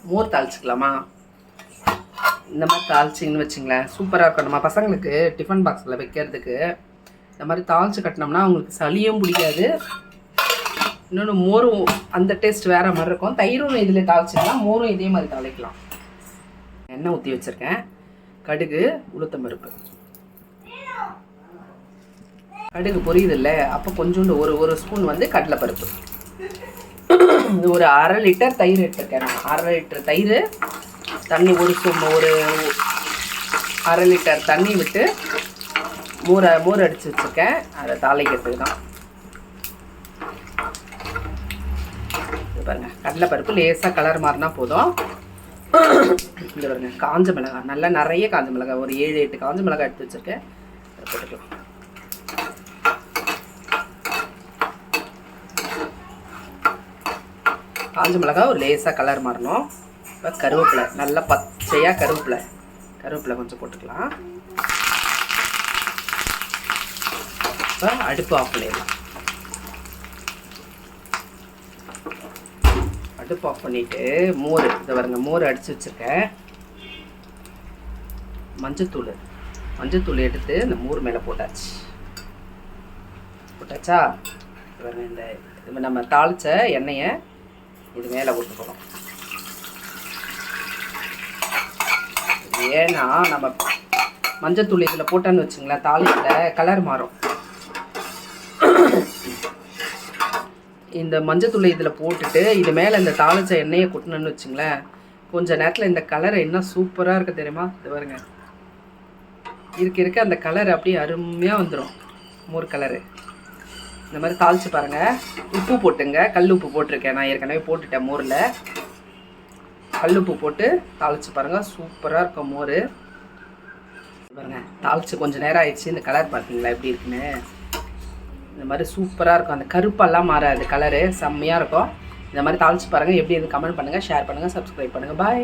மோர் தாளிச்சிக்கலாமா? இந்த மாதிரி தாளிச்சிங்கன்னு வச்சிங்களேன், சூப்பராக இருக்கும். நம்ம பசங்களுக்கு டிஃபன் பாக்ஸில் வைக்கிறதுக்கு இந்த மாதிரி தாளித்து கட்டினோம்னா அவங்களுக்கு சளியும் பிடிக்காது. இன்னொன்று மோரும் அந்த டேஸ்ட் வேறு மாதிரி இருக்கும். தயிரும் இதில் தாளிச்சிக்கலாம், மோரும் இதே மாதிரி தாளிக்கலாம். எண்ணெய் ஊற்றி வச்சுருக்கேன். கடுகு, உளுத்தம்பருப்பு. கடுகு பொரியுதில்ல, அப்போ கொஞ்சோண்டு ஒரு ஸ்பூன் வந்து கடலைப்பருப்பு. ஒரு 1/2 லிட்டர் தயிர் எடுத்துருக்கேன். 1/2 லிட்டர் தயிர், தண்ணி ஒரு 1/2 லிட்டர் தண்ணி விட்டு மோர் அடித்து வச்சுருக்கேன். அதை தாளிக்கிறதுக்கு தான். பாருங்கள், கடலைப்பருப்பு லேசாக கலர் மாறினா போதும். இந்த பாருங்க, காஞ்ச மிளகாய், நல்லா நிறைய காஞ்ச மிளகாய், ஒரு 7-8 காஞ்ச மிளகாய் எடுத்து வச்சுருக்கேன். அதை போட்டுக்கலாம். காஞ்ச மிளகாய் ஒரு லேசாக கலர் மாறணும். இப்போ கருவேப்பிலை, நல்லா பச்சையாக கருவேப்பிலை கொஞ்சம் போட்டுக்கலாம். இப்போ அடுப்பு ஆஃப் பண்ணிடலாம். அடுப்பு ஆஃப் பண்ணிவிட்டு மோர், இதை பாருங்க, மோர் அடித்து வச்சுருக்கேன். மஞ்சத்தூள் எடுத்து இந்த மோர் மேலே போட்டாச்சா? பாருங்க, இந்த நம்ம தாளித்த எண்ணெயை இது மேலே ஊற்ற போகிறோம். ஏன்னா நம்ம மஞ்சத்தூள் இதில் போட்டோன்னு வச்சுங்களேன், தாளியில் கலர் மாறும். இந்த மஞ்சத்தூளை இதில் போட்டுட்டு இது மேலே இந்த தாளிச்ச எண்ணெயை கொட்டணுன்னு வச்சுங்களேன், கொஞ்சம் நேரத்தில் இந்த கலர் என்ன சூப்பராக இருக்குது தெரியுமா? இது பாருங்க, இருக்க அந்த கலர் அப்படியே அருமையாக வந்துடும். மோர் கலரு இந்த மாதிரி தாளித்து பாருங்கள். உப்பு போட்டுங்க, கல் உப்பு போட்டிருக்கேன். நான் ஏற்கனவே போட்டுட்டேன் மோரில். கல் உப்பு போட்டு தாளித்து பாருங்கள், சூப்பராக இருக்கும் மோர். பாருங்கள், தாளித்து கொஞ்சம் நேரம் ஆயிடுச்சு. இந்த கலர் பார்த்தீங்களா எப்படி இருக்குன்னு? இந்த மாதிரி சூப்பராக இருக்கும். அந்த கருப்பெல்லாம் மாறாது, கலரு செம்மையாக இருக்கும். இந்த மாதிரி தாளித்து பாருங்கள். எப்படி இருக்கு கமெண்ட் பண்ணுங்கள், ஷேர் பண்ணுங்கள், சப்ஸ்கிரைப் பண்ணுங்கள். பாய்.